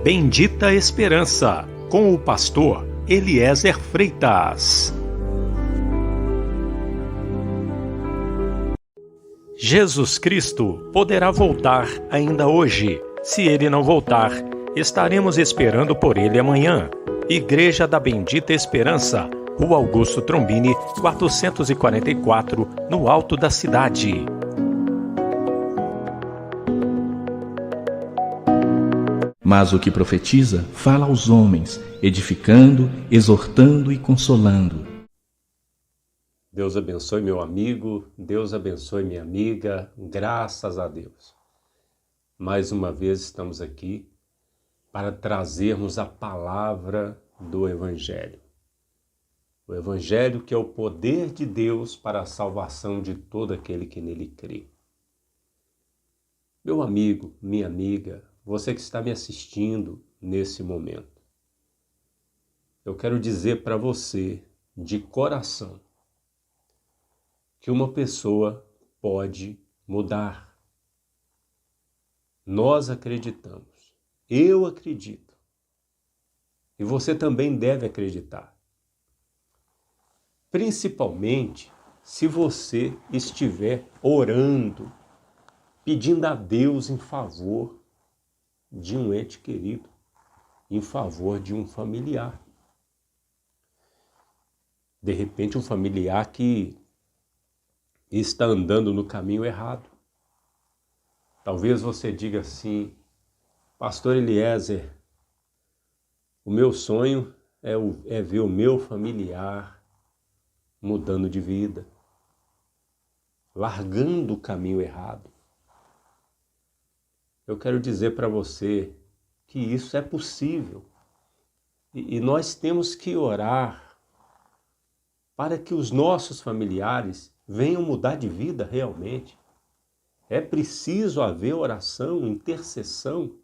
Bendita Esperança, com o pastor Eliezer Freitas. Jesus Cristo poderá voltar ainda hoje. Se ele não voltar, estaremos esperando por ele amanhã. Igreja da Bendita Esperança, Rua Augusto Trombini, 444, no alto da cidade. Mas o que profetiza, fala aos homens, edificando, exortando e consolando. Deus abençoe meu amigo, Deus abençoe minha amiga, graças a Deus. Mais uma vez estamos aqui para trazermos a palavra do Evangelho. O Evangelho que é o poder de Deus para a salvação de todo aquele que nele crê. Meu amigo, minha amiga, você que está me assistindo nesse momento, eu quero dizer para você, de coração, que uma pessoa pode mudar. Nós acreditamos, eu acredito, e você também deve acreditar. Principalmente se você estiver orando, pedindo a Deus em favor de um ente querido, em favor de um familiar. De repente, um familiar que está andando no caminho errado. Talvez você diga assim: Pastor Eliezer, o meu sonho é ver o meu familiar mudando de vida, largando o caminho errado. Eu quero dizer para você que isso é possível e nós temos que orar para que os nossos familiares venham mudar de vida realmente. É preciso haver oração, intercessão.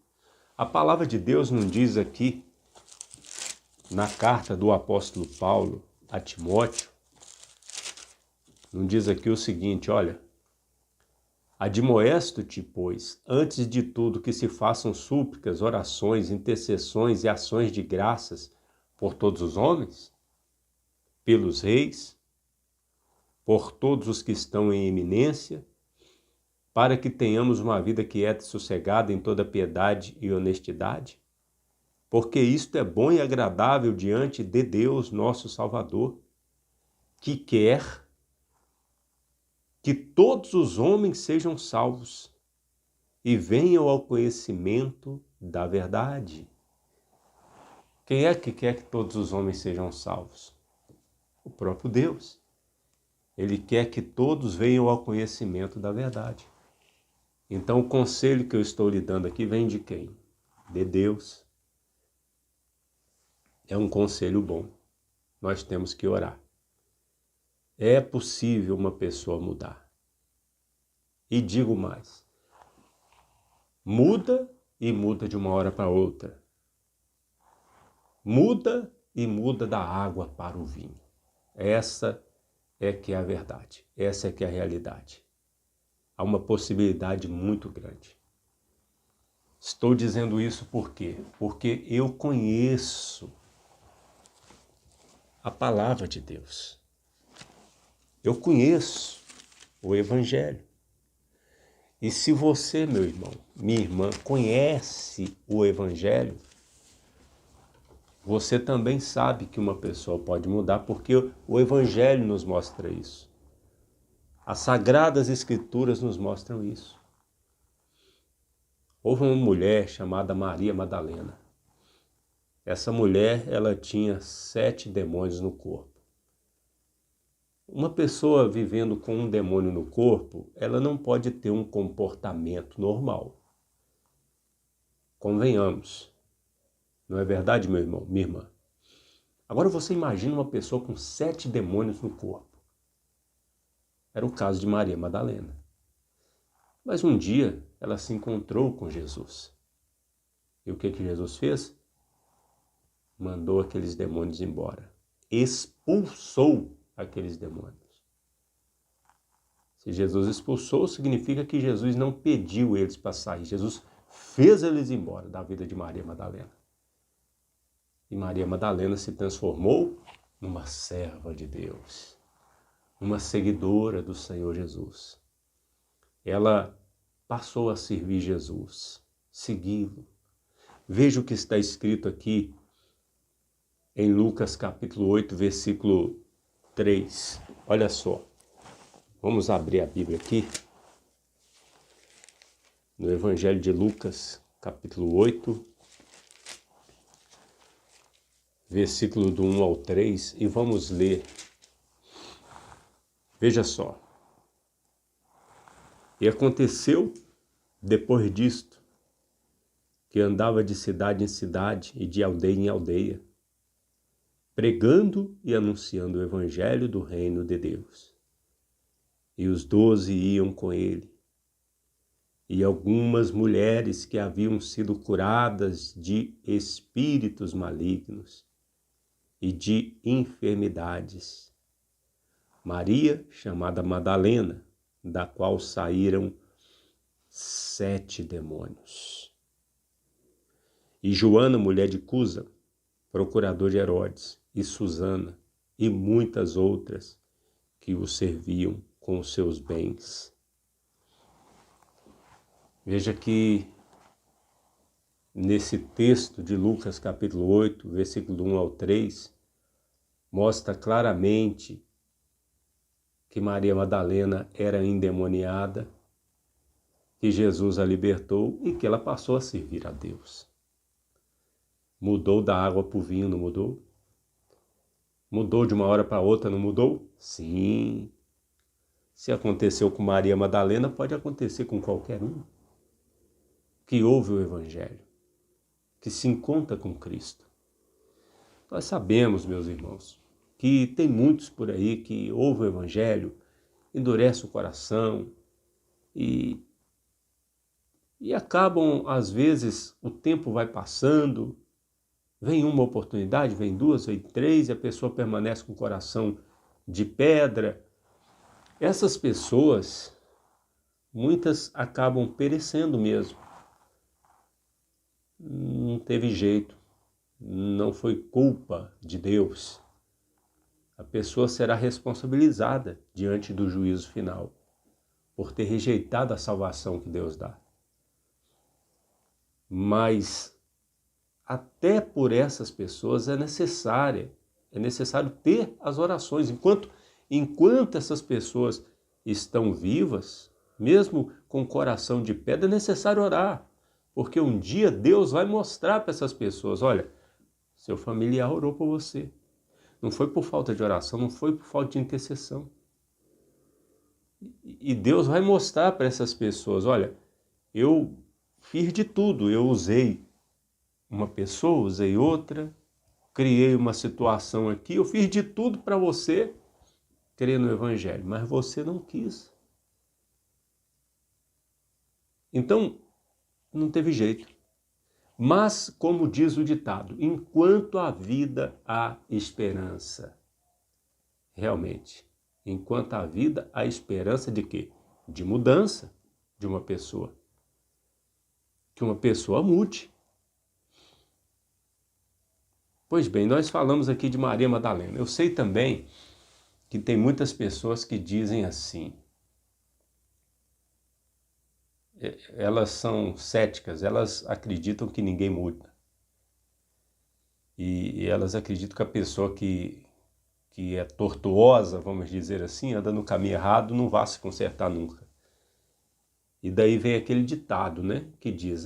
A palavra de Deus nos diz aqui, na carta do apóstolo Paulo a Timóteo, nos diz aqui o seguinte, olha: admoesto-te, pois, antes de tudo que se façam súplicas, orações, intercessões e ações de graças por todos os homens, pelos reis, por todos os que estão em eminência, para que tenhamos uma vida quieta e sossegada em toda piedade e honestidade, porque isto é bom e agradável diante de Deus, nosso Salvador, que quer que todos os homens sejam salvos e venham ao conhecimento da verdade. Quem é que quer que todos os homens sejam salvos? O próprio Deus. Ele quer que todos venham ao conhecimento da verdade. Então o conselho que eu estou lhe dando aqui vem de quem? De Deus. É um conselho bom. Nós temos que orar. É possível uma pessoa mudar. E digo mais, muda e muda de uma hora para outra. Muda e muda da água para o vinho. Essa é que é a verdade, essa é que é a realidade. Há uma possibilidade muito grande. Estou dizendo isso por quê? Porque eu conheço a palavra de Deus. Eu conheço o Evangelho. E se você, meu irmão, minha irmã, conhece o Evangelho, você também sabe que uma pessoa pode mudar, porque o Evangelho nos mostra isso. As Sagradas Escrituras nos mostram isso. Houve uma mulher chamada Maria Madalena. Essa mulher, ela tinha 7 demônios no corpo. Uma pessoa vivendo com um demônio no corpo, ela não pode ter um comportamento normal. Convenhamos. Não é verdade, meu irmão, minha irmã? Agora você imagina uma pessoa com 7 demônios no corpo. Era o caso de Maria Madalena. Mas um dia ela se encontrou com Jesus. E o que Jesus fez? Mandou aqueles demônios embora. Expulsou aqueles demônios. Se Jesus expulsou, significa que Jesus não pediu eles para sair. Jesus fez eles ir embora da vida de Maria Madalena. E Maria Madalena se transformou numa serva de Deus, uma seguidora do Senhor Jesus. Ela passou a servir Jesus, segui-lo. Veja o que está escrito aqui em Lucas capítulo 8, versículo 3. Olha só, vamos abrir a Bíblia aqui, no Evangelho de Lucas, capítulo 8, versículo do 1 ao 3, e vamos ler. Veja só. E aconteceu, depois disto, que andava de cidade em cidade e de aldeia em aldeia, pregando e anunciando o evangelho do reino de Deus. E os 12 iam com ele. E algumas mulheres que haviam sido curadas de espíritos malignos e de enfermidades. Maria, chamada Madalena, da qual saíram 7 demônios. E Joana, mulher de Cusa, procurador de Herodes, e Susana, e muitas outras que o serviam com os seus bens. Veja que nesse texto de Lucas capítulo 8, versículo 1 ao 3, mostra claramente que Maria Madalena era endemoniada, que Jesus a libertou e que ela passou a servir a Deus. Mudou da água para o vinho, não mudou? Mudou de uma hora para outra, não mudou? Sim. Se aconteceu com Maria Madalena, pode acontecer com qualquer um que ouve o Evangelho, que se encontra com Cristo. Nós sabemos, meus irmãos, que tem muitos por aí que ouvem o Evangelho, endurece o coração e acabam, às vezes, o tempo vai passando, vem uma oportunidade, vem 2, vem 3, e a pessoa permanece com o coração de pedra. Essas pessoas, muitas acabam perecendo mesmo. Não teve jeito, não foi culpa de Deus. A pessoa será responsabilizada diante do juízo final por ter rejeitado a salvação que Deus dá. Mas até por essas pessoas é necessário ter as orações. Enquanto essas pessoas estão vivas, mesmo com o coração de pedra, é necessário orar. Porque um dia Deus vai mostrar para essas pessoas, olha, seu familiar orou por você. Não foi por falta de oração, não foi por falta de intercessão. E Deus vai mostrar para essas pessoas, olha, eu fiz de tudo, eu usei uma pessoa, usei outra, criei uma situação aqui, eu fiz de tudo para você crer no Evangelho, mas você não quis. Então, não teve jeito. Mas, como diz o ditado, enquanto há vida, há esperança. Realmente, enquanto há vida, há esperança de quê? De mudança de uma pessoa. Que uma pessoa mude. Pois bem, nós falamos aqui de Maria Madalena. Eu sei também que tem muitas pessoas que dizem assim, elas são céticas, elas acreditam que ninguém muda. E elas acreditam que a pessoa que é tortuosa, vamos dizer assim, anda no caminho errado, não vai se consertar nunca. E daí vem aquele ditado, né, que diz,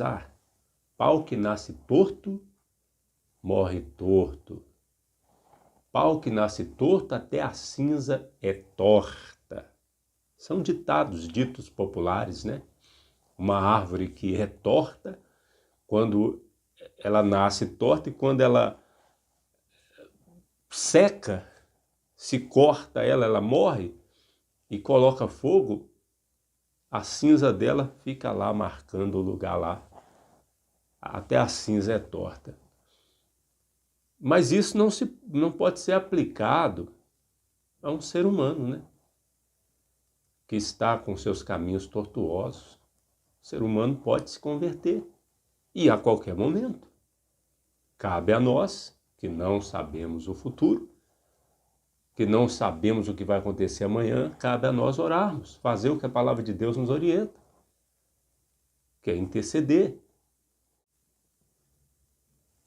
pau que nasce torto, morre torto. Pau que nasce torto, até a cinza é torta. São ditados ditos populares, né? Uma árvore que é torta, quando ela nasce torta, e quando ela seca, se corta ela morre, e coloca fogo, a cinza dela fica lá marcando o lugar lá. Até a cinza é torta. Mas isso não pode ser aplicado a um ser humano, né? Que está com seus caminhos tortuosos. O ser humano pode se converter, e a qualquer momento. Cabe a nós, que não sabemos o futuro, que não sabemos o que vai acontecer amanhã, cabe a nós orarmos, fazer o que a palavra de Deus nos orienta, que é interceder.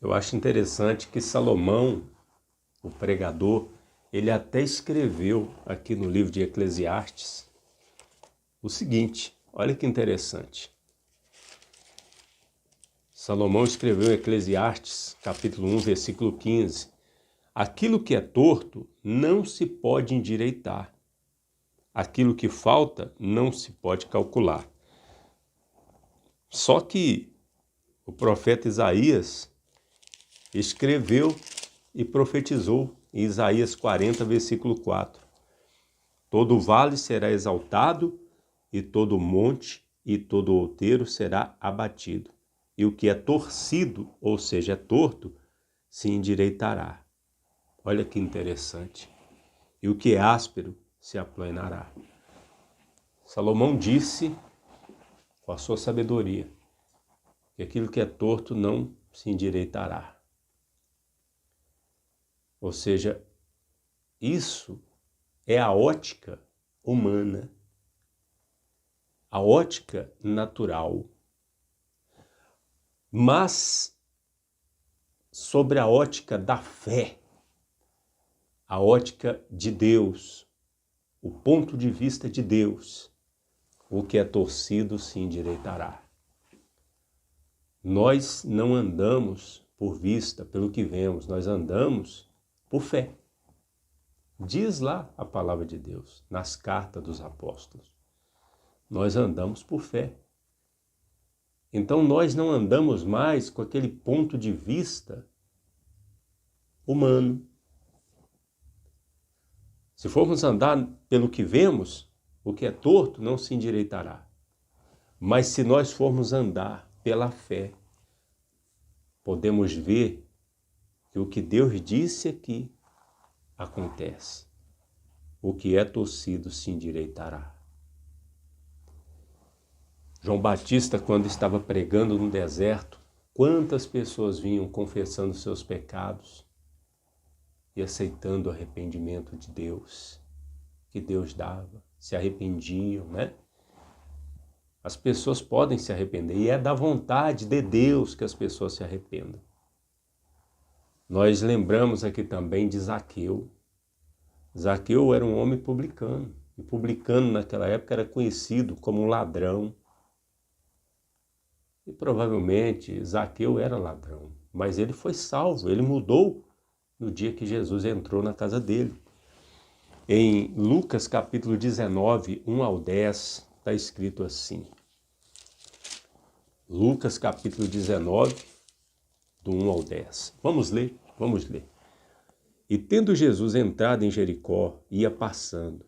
Eu acho interessante que Salomão, o pregador, ele até escreveu aqui no livro de Eclesiastes o seguinte, olha que interessante. Salomão escreveu em Eclesiastes, capítulo 1, versículo 15, aquilo que é torto não se pode endireitar, aquilo que falta não se pode calcular. Só que o profeta Isaías escreveu e profetizou em Isaías 40, versículo 4. Todo vale será exaltado, e todo monte e todo outeiro será abatido. E o que é torcido, ou seja, é torto, se endireitará. Olha que interessante. E o que é áspero se aplanará. Salomão disse, com a sua sabedoria, que aquilo que é torto não se endireitará. Ou seja, isso é a ótica humana, a ótica natural. Mas sobre a ótica da fé, a ótica de Deus, o ponto de vista de Deus, o que é torcido se endireitará. Nós não andamos por vista, pelo que vemos, nós andamos por fé. Diz lá a palavra de Deus, nas cartas dos apóstolos. Nós andamos por fé. Então nós não andamos mais com aquele ponto de vista humano. Se formos andar pelo que vemos, o que é torto não se endireitará. Mas se nós formos andar pela fé, podemos ver que o que Deus disse aqui acontece. O que é torcido se endireitará. João Batista, quando estava pregando no deserto, quantas pessoas vinham confessando seus pecados e aceitando o arrependimento de Deus, que Deus dava, se arrependiam, né? As pessoas podem se arrepender e é da vontade de Deus que as pessoas se arrependam. Nós lembramos aqui também de Zaqueu. Zaqueu era um homem publicano, e publicano naquela época era conhecido como um ladrão. E provavelmente Zaqueu era ladrão, mas ele foi salvo, ele mudou no dia que Jesus entrou na casa dele. Em Lucas capítulo 19, 1 ao 10, está escrito assim. Lucas capítulo 19, do 1 ao 10. Vamos ler. E tendo Jesus entrado em Jericó, ia passando.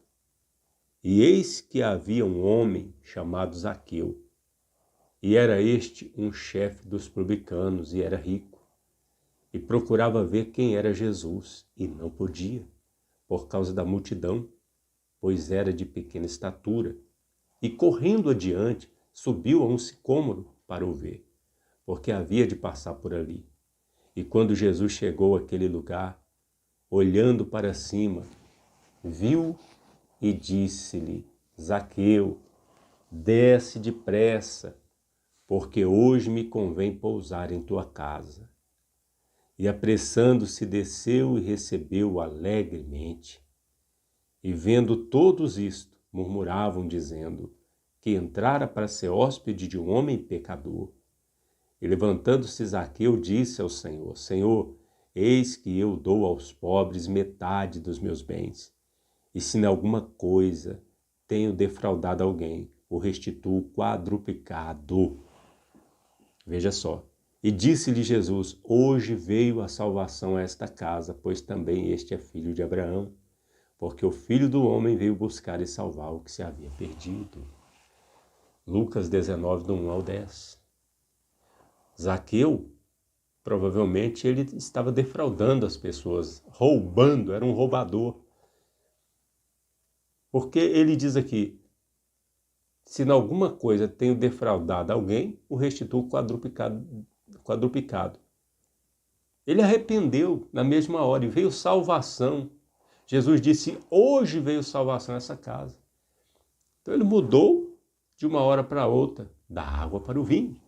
E eis que havia um homem chamado Zaqueu, e era este um chefe dos publicanos, e era rico, e procurava ver quem era Jesus, e não podia, por causa da multidão, pois era de pequena estatura, e correndo adiante, subiu a um sicômoro para o ver, porque havia de passar por ali. E quando Jesus chegou àquele lugar, olhando para cima, viu e disse-lhe, Zaqueu, desce depressa, porque hoje me convém pousar em tua casa. E apressando-se desceu e recebeu-o alegremente. E vendo todos isto, murmuravam dizendo que entrara para ser hóspede de um homem pecador. E levantando-se Zaqueu disse ao Senhor, Senhor, eis que eu dou aos pobres metade dos meus bens. E se em alguma coisa tenho defraudado alguém, o restituo quadruplicado. Veja só. E disse-lhe Jesus, hoje veio a salvação a esta casa, pois também este é filho de Abraão, porque o Filho do Homem veio buscar e salvar o que se havia perdido. Lucas 19, do 1 ao 10. Zaqueu, provavelmente ele estava defraudando as pessoas, roubando, era um roubador. Porque ele diz aqui, se em alguma coisa tenho defraudado alguém, o restituo quadruplicado. Ele arrependeu na mesma hora e veio salvação. Jesus disse, hoje veio salvação nessa casa. Então ele mudou de uma hora para outra, da água para o vinho.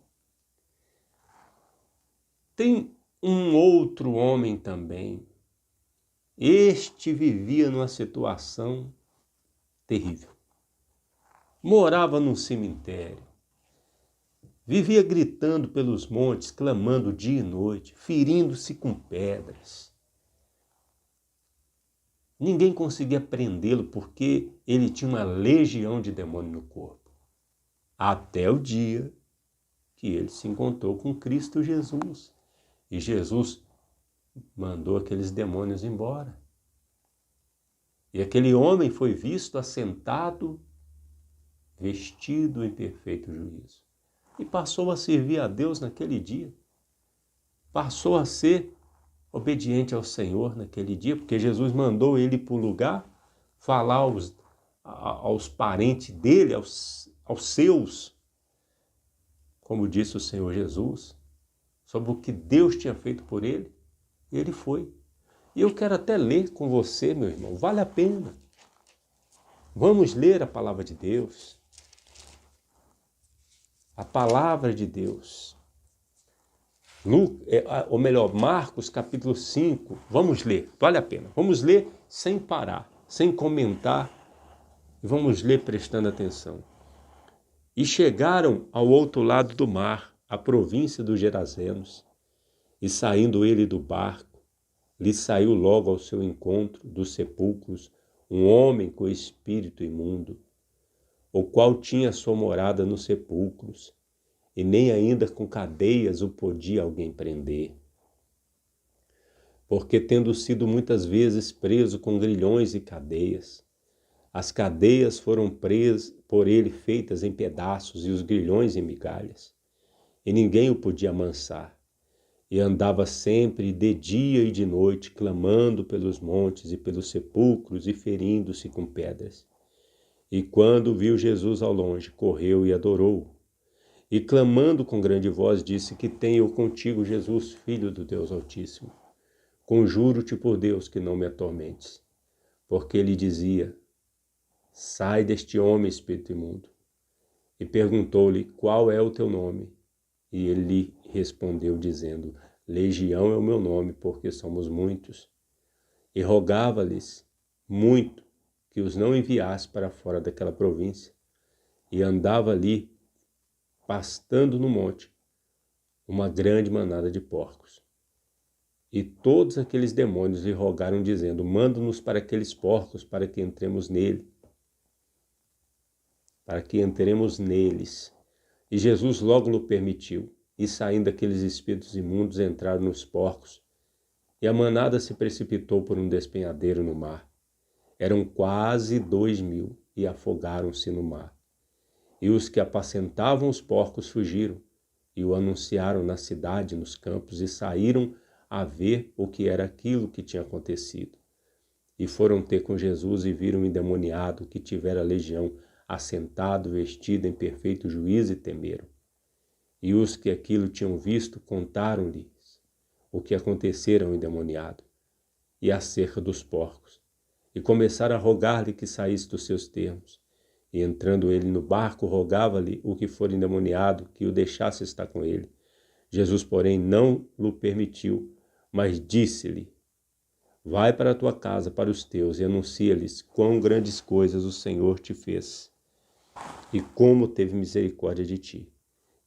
Tem um outro homem também. Este vivia numa situação terrível. Morava num cemitério. Vivia gritando pelos montes, clamando dia e noite, ferindo-se com pedras. Ninguém conseguia prendê-lo porque ele tinha uma legião de demônio no corpo. Até o dia que ele se encontrou com Cristo Jesus. E Jesus mandou aqueles demônios embora. E aquele homem foi visto assentado, vestido em perfeito juízo. E passou a servir a Deus naquele dia. Passou a ser obediente ao Senhor naquele dia, porque Jesus mandou ele para o lugar, falar aos parentes dele, aos seus, como disse o Senhor Jesus, sobre o que Deus tinha feito por ele, e ele foi. E eu quero até ler com você, meu irmão, vale a pena. Vamos ler a palavra de Deus. A palavra de Deus. Ou melhor, Marcos capítulo 5. Vamos ler, vale a pena. Vamos ler sem parar, sem comentar. E vamos ler prestando atenção. E chegaram ao outro lado do mar, a província dos Gerazenos. E saindo ele do barco, lhe saiu logo ao seu encontro dos sepulcros um homem com espírito imundo, o qual tinha sua morada nos sepulcros, e nem ainda com cadeias o podia alguém prender. Porque tendo sido muitas vezes preso com grilhões e cadeias, as cadeias foram por ele feitas em pedaços e os grilhões em migalhas, e ninguém o podia amansar. E andava sempre de dia e de noite, clamando pelos montes e pelos sepulcros e ferindo-se com pedras. E quando viu Jesus ao longe, correu e adorou. E clamando com grande voz, disse, que tenho eu contigo, Jesus, Filho do Deus Altíssimo. Conjuro-te por Deus que não me atormentes. Porque ele dizia, sai deste homem, espírito imundo. E perguntou-lhe, qual é o teu nome? E ele lhe respondeu, dizendo, Legião é o meu nome, porque somos muitos. E rogava-lhes muito que os não enviasse para fora daquela província. E andava ali, pastando no monte, uma grande manada de porcos. E todos aqueles demônios lhe rogaram, dizendo, manda-nos para aqueles porcos, para que entremos neles. E Jesus logo lhe permitiu. E saindo aqueles espíritos imundos, entraram nos porcos, e a manada se precipitou por um despenhadeiro no mar. Eram quase 2.000, e afogaram-se no mar. E os que apacentavam os porcos fugiram, e o anunciaram na cidade, nos campos, e saíram a ver o que era aquilo que tinha acontecido. E foram ter com Jesus, e viram o endemoniado que tivera legião, assentado, vestido em perfeito juízo, e temeram. E os que aquilo tinham visto contaram-lhes o que acontecera ao endemoniado e acerca dos porcos. E começaram a rogar-lhe que saísse dos seus termos. E entrando ele no barco, rogava-lhe o que for endemoniado que o deixasse estar com ele. Jesus, porém, não lhe permitiu, mas disse-lhe, vai para a tua casa, para os teus, e anuncia-lhes quão grandes coisas o Senhor te fez e como teve misericórdia de ti.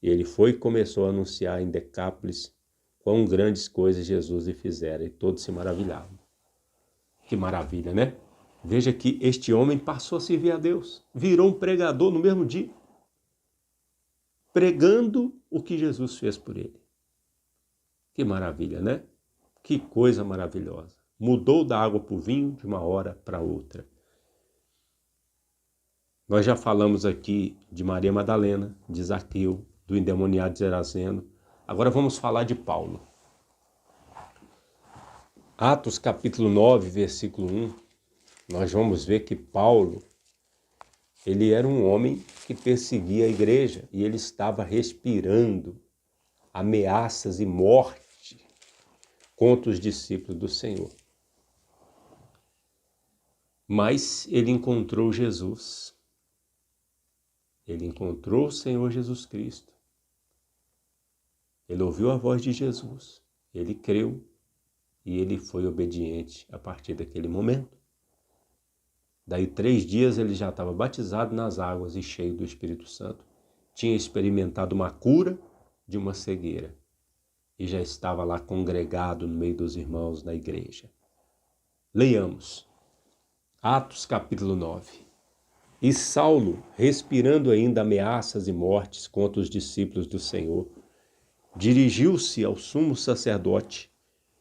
E ele foi e começou a anunciar em Decápolis quão grandes coisas Jesus lhe fizera, e todos se maravilhavam. Que maravilha, né? Veja que este homem passou a servir a Deus, virou um pregador no mesmo dia, pregando o que Jesus fez por ele. Que maravilha, né? Que coisa maravilhosa. Mudou da água para o vinho de uma hora para outra. Nós já falamos aqui de Maria Madalena, de Zaqueu, do endemoniado Gerazeno. Agora vamos falar de Paulo. Atos capítulo 9, versículo 1, nós vamos ver que Paulo Ele era um homem que perseguia a igreja e ele estava respirando ameaças e morte contra os discípulos do Senhor. Mas ele encontrou Jesus. Ele encontrou o Senhor Jesus Cristo. Ele ouviu a voz de Jesus. Ele creu e ele foi obediente a partir daquele momento. Daí 3 dias ele já estava batizado nas águas e cheio do Espírito Santo. Tinha experimentado uma cura de uma cegueira e já estava lá congregado no meio dos irmãos da igreja. Leiamos. Atos capítulo 9. E Saulo, respirando ainda ameaças e mortes contra os discípulos do Senhor, dirigiu-se ao sumo sacerdote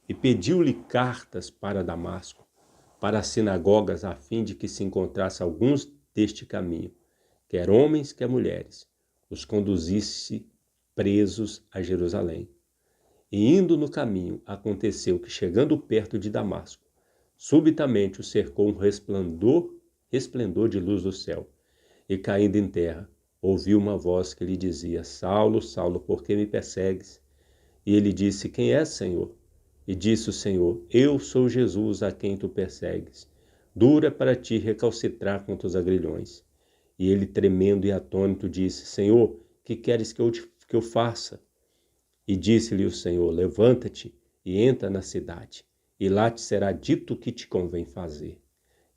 e pediu-lhe cartas para Damasco, para as sinagogas, a fim de que se encontrasse alguns deste caminho, quer homens, quer mulheres, os conduzisse presos a Jerusalém. E indo no caminho, aconteceu que, chegando perto de Damasco, subitamente o cercou um resplendor de luz do céu, e caindo em terra, ouviu uma voz que lhe dizia: Saulo, Saulo, por que me persegues? E ele disse: Quem és, Senhor? E disse o Senhor: Eu sou Jesus, a quem tu persegues. Dura para ti recalcitrar contra os agrilhões. E ele, tremendo e atônito, disse: Senhor, que queres que eu faça? E disse-lhe o Senhor: Levanta-te e entra na cidade, e lá te será dito o que te convém fazer.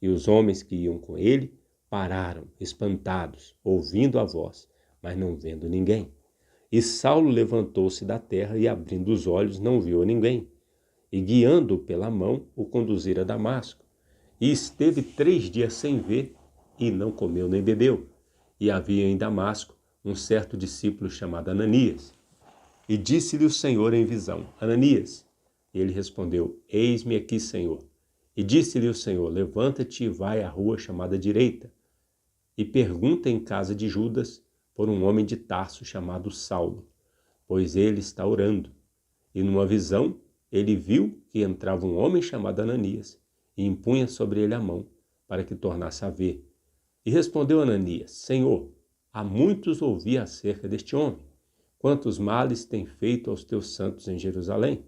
E os homens que iam com ele pararam, espantados, ouvindo a voz, mas não vendo ninguém. E Saulo levantou-se da terra e, abrindo os olhos, não viu ninguém. E, guiando-o pela mão, o conduzira a Damasco. E esteve 3 dias sem ver, e não comeu nem bebeu. E havia em Damasco um certo discípulo chamado Ananias. E disse-lhe o Senhor em visão: Ananias. E ele respondeu: Eis-me aqui, Senhor. E disse-lhe o Senhor: Levanta-te e vai à rua chamada Direita, e pergunta em casa de Judas por um homem de Tarso chamado Saulo, pois ele está orando. E numa visão ele viu que entrava um homem chamado Ananias, e impunha sobre ele a mão, para que tornasse a ver. E respondeu Ananias: Senhor, há muitos ouvi acerca deste homem, quantos males tem feito aos teus santos em Jerusalém.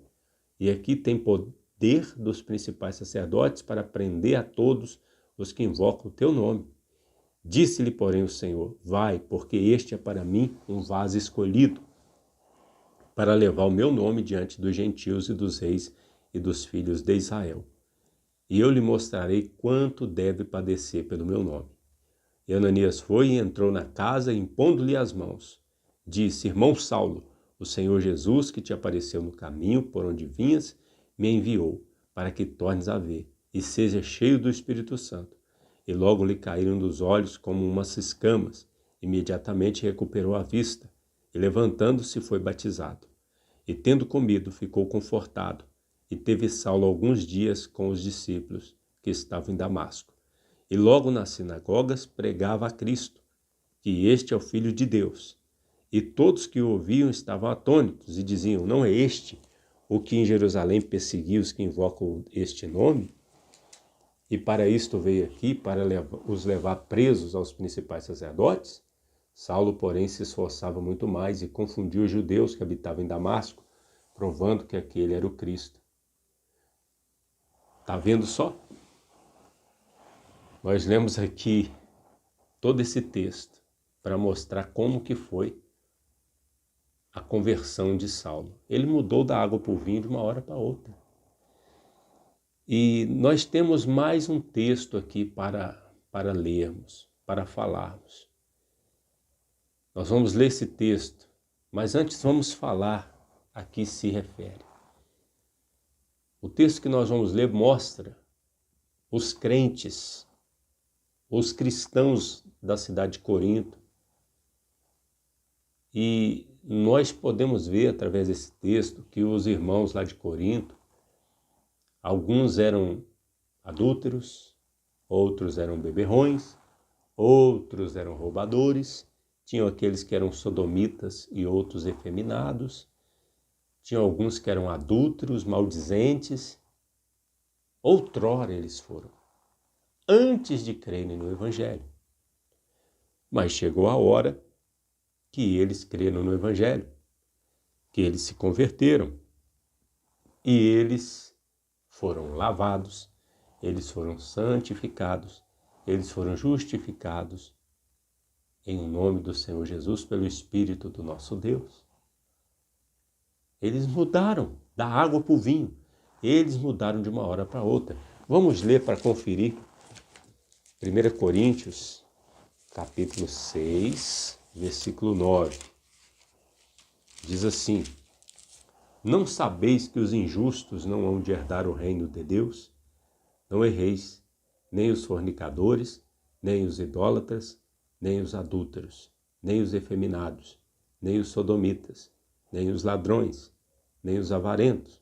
E aqui tem poder dos principais sacerdotes para prender a todos os que invocam o teu nome. Disse-lhe, porém, o Senhor: Vai, porque este é para mim um vaso escolhido, para levar o meu nome diante dos gentios e dos reis e dos filhos de Israel. E eu lhe mostrarei quanto deve padecer pelo meu nome. E Ananias foi e entrou na casa, impondo-lhe as mãos. Disse: Irmão Saulo, o Senhor Jesus, que te apareceu no caminho por onde vinhas, me enviou, para que tornes a ver, e seja cheio do Espírito Santo. E logo lhe caíram dos olhos como umas escamas. Imediatamente recuperou a vista, e levantando-se foi batizado. E tendo comido, ficou confortado. E teve Saulo alguns dias com os discípulos que estavam em Damasco. E logo nas sinagogas pregava a Cristo, que este é o Filho de Deus. E todos que o ouviam estavam atônitos e diziam: Não é este o que em Jerusalém perseguia os que invocam este nome? E para isto veio aqui, para os levar presos aos principais sacerdotes? Saulo, porém, se esforçava muito mais e confundiu os judeus que habitavam em Damasco, provando que aquele era o Cristo. Está vendo só? Nós lemos aqui todo esse texto para mostrar como que foi a conversão de Saulo. Ele mudou da água para o vinho de uma hora para outra. E nós temos mais um texto aqui para lermos, para falarmos. Nós vamos ler esse texto, mas antes vamos falar a que se refere. O texto que nós vamos ler mostra os crentes, os cristãos da cidade de Corinto. E nós podemos ver através desse texto que os irmãos lá de Corinto, alguns eram adúlteros, outros eram beberrões, outros eram roubadores, tinham aqueles que eram sodomitas e outros efeminados, tinham alguns que eram adúlteros, maldizentes. Outrora eles foram, antes de crerem no Evangelho. Mas chegou a hora que eles creram no Evangelho, que eles se converteram e eles foram lavados, eles foram santificados, eles foram justificados em nome do Senhor Jesus pelo Espírito do nosso Deus. Eles mudaram da água para o vinho. Eles mudaram de uma hora para outra. Vamos ler para conferir. 1 Coríntios, capítulo 6, versículo 9. Diz assim: não sabeis que os injustos não hão de herdar o reino de Deus? Não erreis, nem os fornicadores, nem os idólatras, nem os adúlteros, nem os efeminados, nem os sodomitas, nem os ladrões, nem os avarentos,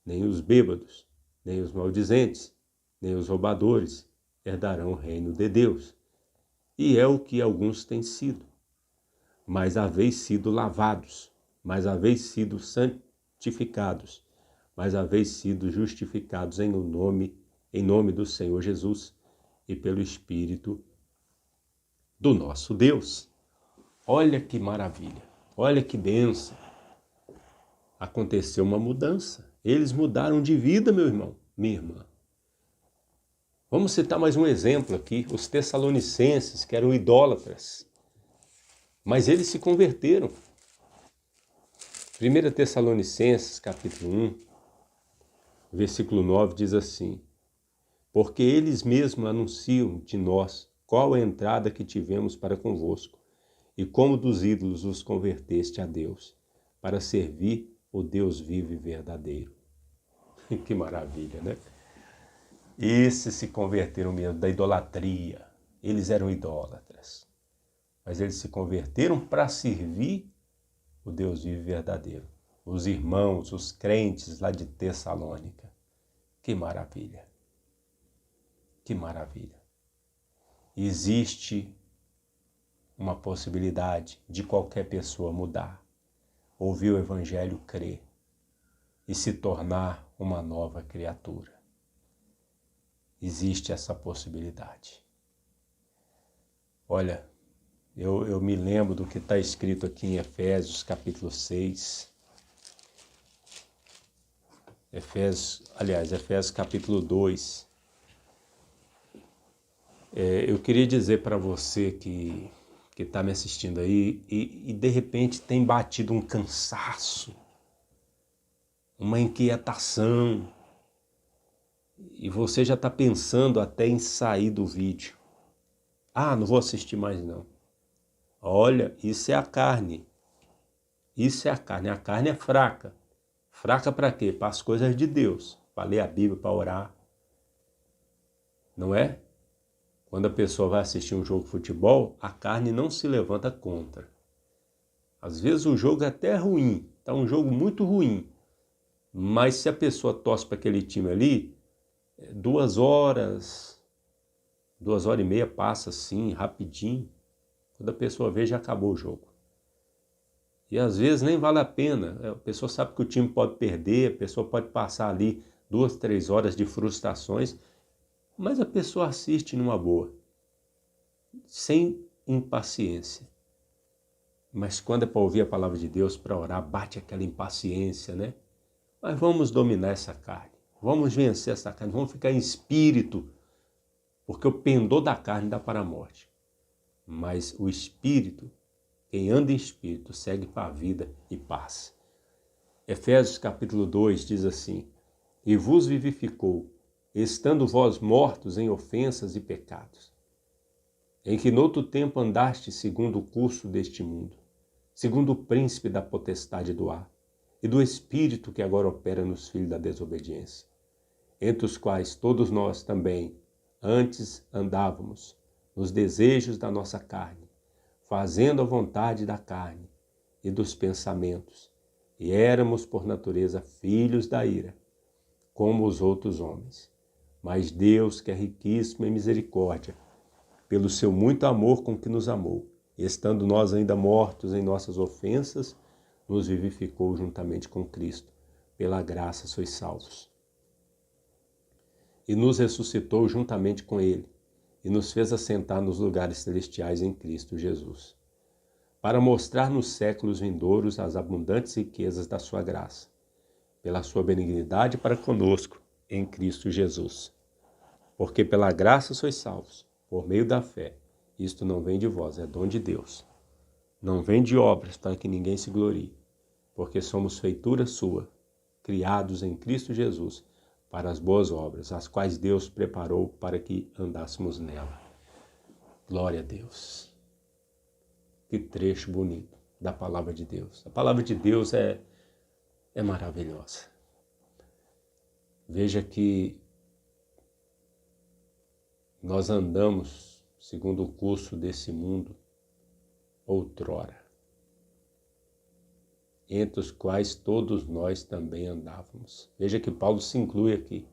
nem os bêbados, nem os maldizentes, nem os roubadores herdarão o reino de Deus. E é o que alguns têm sido. Mas haveis sido lavados, mas haveis sido santificados, mas haveis sido justificados em nome do Senhor Jesus e pelo Espírito do nosso Deus. Olha que maravilha, olha que bênção. Aconteceu uma mudança. Eles mudaram de vida, meu irmão, minha irmã. Vamos citar mais um exemplo aqui, os Tessalonicenses, que eram idólatras, mas eles se converteram. 1 Tessalonicenses, capítulo 1, versículo 9, diz assim: porque eles mesmos anunciam de nós qual a entrada que tivemos para convosco, e como dos ídolos os converteste a Deus, para servir o Deus vivo e verdadeiro. Que maravilha, né? Esses se converteram mesmo da idolatria. Eles eram idólatras, mas eles se converteram para servir o Deus vivo e verdadeiro. Os irmãos, os crentes lá de Tessalônica. Que maravilha. Que maravilha. Existe uma possibilidade de qualquer pessoa mudar, ouvir o Evangelho, crer e se tornar uma nova criatura. Existe essa possibilidade. Olha, eu me lembro do que está escrito aqui em Efésios, capítulo 6. Efésios capítulo 2. Eu queria dizer para você que está me assistindo aí e de repente tem batido um cansaço, uma inquietação, e você já está pensando até em sair do vídeo. Ah, não vou assistir mais não. Olha, isso é a carne. Isso é a carne. A carne é fraca. Fraca para quê? Para as coisas de Deus. Para ler a Bíblia, para orar. Não é? Quando a pessoa vai assistir um jogo de futebol, a carne não se levanta contra. Às vezes o jogo é até ruim. Está um jogo muito ruim. Mas se a pessoa torce para aquele time ali, 2 horas, 2h30 passa assim, rapidinho. Quando a pessoa vê, já acabou o jogo. E às vezes nem vale a pena. A pessoa sabe que o time pode perder, a pessoa pode passar ali 2, 3 horas de frustrações, mas a pessoa assiste numa boa, sem impaciência. Mas quando é para ouvir a palavra de Deus, para orar, bate aquela impaciência, né? Mas vamos dominar essa carne, vamos vencer essa carne, vamos ficar em espírito, porque o pendor da carne dá para a morte. Mas o espírito, quem anda em espírito, segue para a vida e paz. Efésios capítulo 2 diz assim: e vos vivificou, estando vós mortos em ofensas e pecados, em que noutro tempo andaste segundo o curso deste mundo, segundo o príncipe da potestade do ar, e do espírito que agora opera nos filhos da desobediência, entre os quais todos nós também antes andávamos, nos desejos da nossa carne, fazendo a vontade da carne e dos pensamentos, e éramos por natureza filhos da ira, como os outros homens. Mas Deus, que é riquíssimo em misericórdia, pelo seu muito amor com que nos amou, estando nós ainda mortos em nossas ofensas, nos vivificou juntamente com Cristo. Pela graça sois salvos. E nos ressuscitou juntamente com Ele, e nos fez assentar nos lugares celestiais em Cristo Jesus, para mostrar nos séculos vindouros as abundantes riquezas da sua graça, pela sua benignidade para conosco, em Cristo Jesus. Porque pela graça sois salvos, por meio da fé. Isto não vem de vós, é dom de Deus. Não vem de obras, para que ninguém se glorie, porque somos feitura sua, criados em Cristo Jesus, para as boas obras, as quais Deus preparou para que andássemos nela. Glória a Deus. Que trecho bonito da palavra de Deus. A palavra de Deus é maravilhosa. Veja que nós andamos segundo o curso desse mundo outrora, entre os quais todos nós também andávamos. Veja que Paulo se inclui aqui,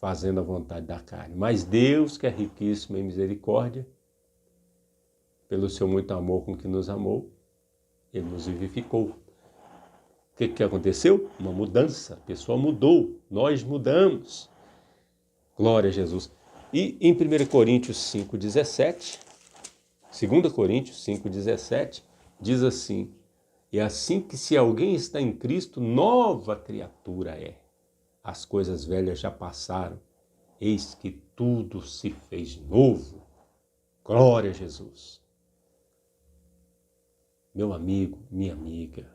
fazendo a vontade da carne. Mas Deus, que é riquíssimo em misericórdia, pelo seu muito amor com que nos amou, Ele nos vivificou. O que aconteceu? Uma mudança. A pessoa mudou, nós mudamos. Glória a Jesus. E em 1 Coríntios 5,17, 2 Coríntios 5,17, diz assim: e assim que se alguém está em Cristo, nova criatura é. As coisas velhas já passaram, eis que tudo se fez novo. Glória a Jesus. Meu amigo, minha amiga,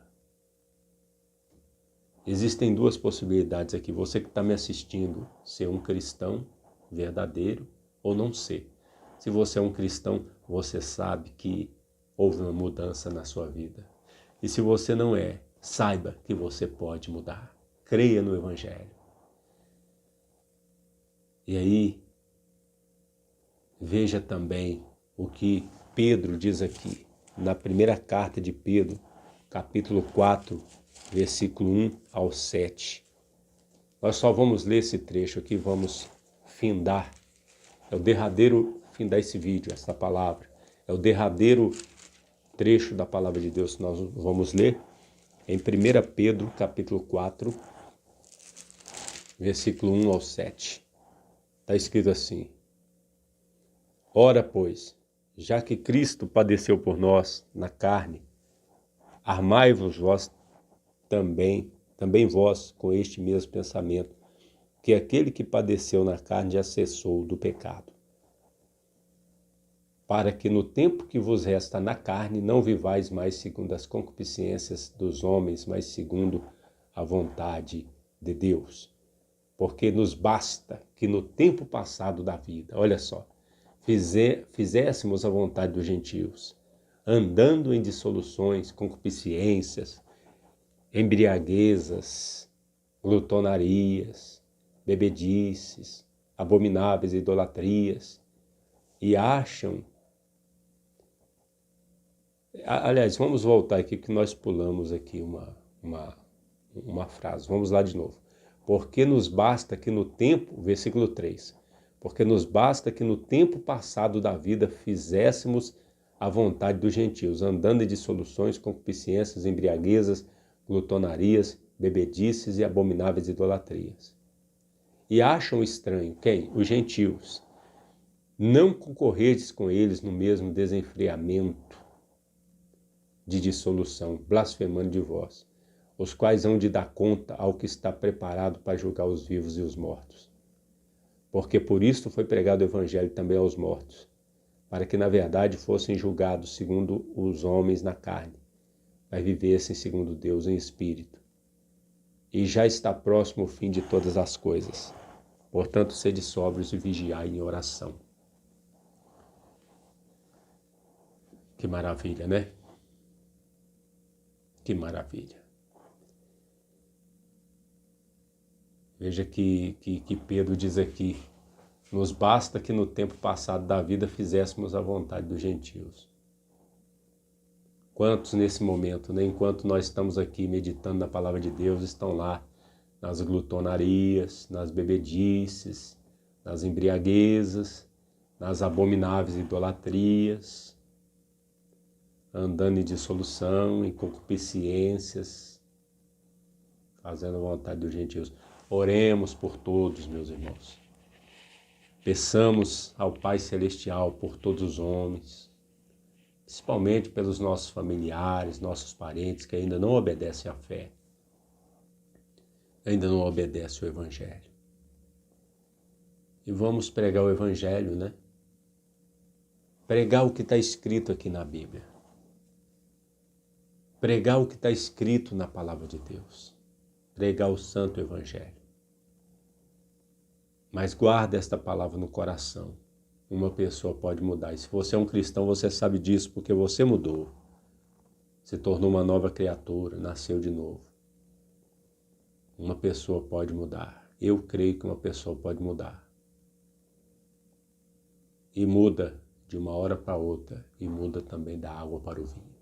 existem duas possibilidades aqui. Você que está me assistindo, ser um cristão verdadeiro ou não ser. Se você é um cristão, você sabe que houve uma mudança na sua vida. E se você não é, saiba que você pode mudar. Creia no Evangelho. E aí, veja também o que Pedro diz aqui, na primeira carta de Pedro, capítulo 4, versículo 1 ao 7. Nós só vamos ler esse trecho aqui, vamos findar. É o derradeiro, findar esse vídeo, essa palavra. É o derradeiro trecho da palavra de Deus que nós vamos ler em 1 Pedro, capítulo 4, versículo 1 ao 7. Está escrito assim: ora, pois, já que Cristo padeceu por nós na carne, armai-vos vós também vós com este mesmo pensamento, que aquele que padeceu na carne já cessou do pecado, para que no tempo que vos resta na carne não vivais mais segundo as concupiscências dos homens, mas segundo a vontade de Deus. Porque nos basta que no tempo passado da vida, olha só, fizéssemos a vontade dos gentios, andando em dissoluções, concupiscências, embriaguezas, glutonarias, bebedices, abomináveis idolatrias, e acham... Aliás, vamos voltar aqui que nós pulamos aqui uma frase. Vamos lá de novo. Porque nos basta que no tempo, versículo 3, porque nos basta que no tempo passado da vida fizéssemos a vontade dos gentios, andando em dissoluções, concupiscências, embriaguezas, glutonarias, bebedices e abomináveis idolatrias. E acham estranho, quem? Os gentios. Não concorredes com eles no mesmo desenfreamento de dissolução, blasfemando de vós, os quais hão de dar conta ao que está preparado para julgar os vivos e os mortos. Porque por isto foi pregado o Evangelho também aos mortos, para que na verdade fossem julgados segundo os homens na carne, mas vivessem segundo Deus em espírito. E já está próximo o fim de todas as coisas. Portanto, sede sóbrios e vigiai em oração. Que maravilha, né? Que maravilha. Veja que Pedro diz aqui: nos basta que no tempo passado da vida fizéssemos a vontade dos gentios. Quantos nesse momento, né, enquanto nós estamos aqui meditando na palavra de Deus, estão lá nas glutonarias, nas bebedices, nas embriaguezas, nas abomináveis idolatrias, andando em dissolução, em concupiscências, fazendo a vontade dos gentios. Oremos por todos, meus irmãos. Peçamos ao Pai Celestial por todos os homens, principalmente pelos nossos familiares, nossos parentes que ainda não obedecem à fé, ainda não obedecem ao Evangelho. E vamos pregar o Evangelho, né? Pregar o que está escrito aqui na Bíblia. Pregar o que está escrito na Palavra de Deus. Pregar o Santo Evangelho. Mas guarda esta palavra no coração. Uma pessoa pode mudar. E se você é um cristão, você sabe disso, porque você mudou. Se tornou uma nova criatura, nasceu de novo. Uma pessoa pode mudar. Eu creio que uma pessoa pode mudar. E muda de uma hora para outra, e muda também da água para o vinho.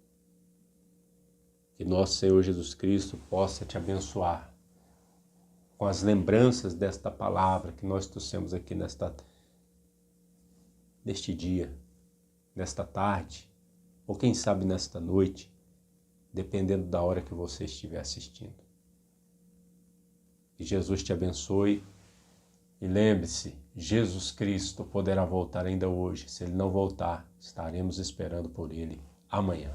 Que nosso Senhor Jesus Cristo possa te abençoar com as lembranças desta palavra que nós trouxemos aqui neste dia, nesta tarde, ou quem sabe nesta noite, dependendo da hora que você estiver assistindo. Que Jesus te abençoe. E lembre-se, Jesus Cristo poderá voltar ainda hoje. Se Ele não voltar, estaremos esperando por Ele amanhã.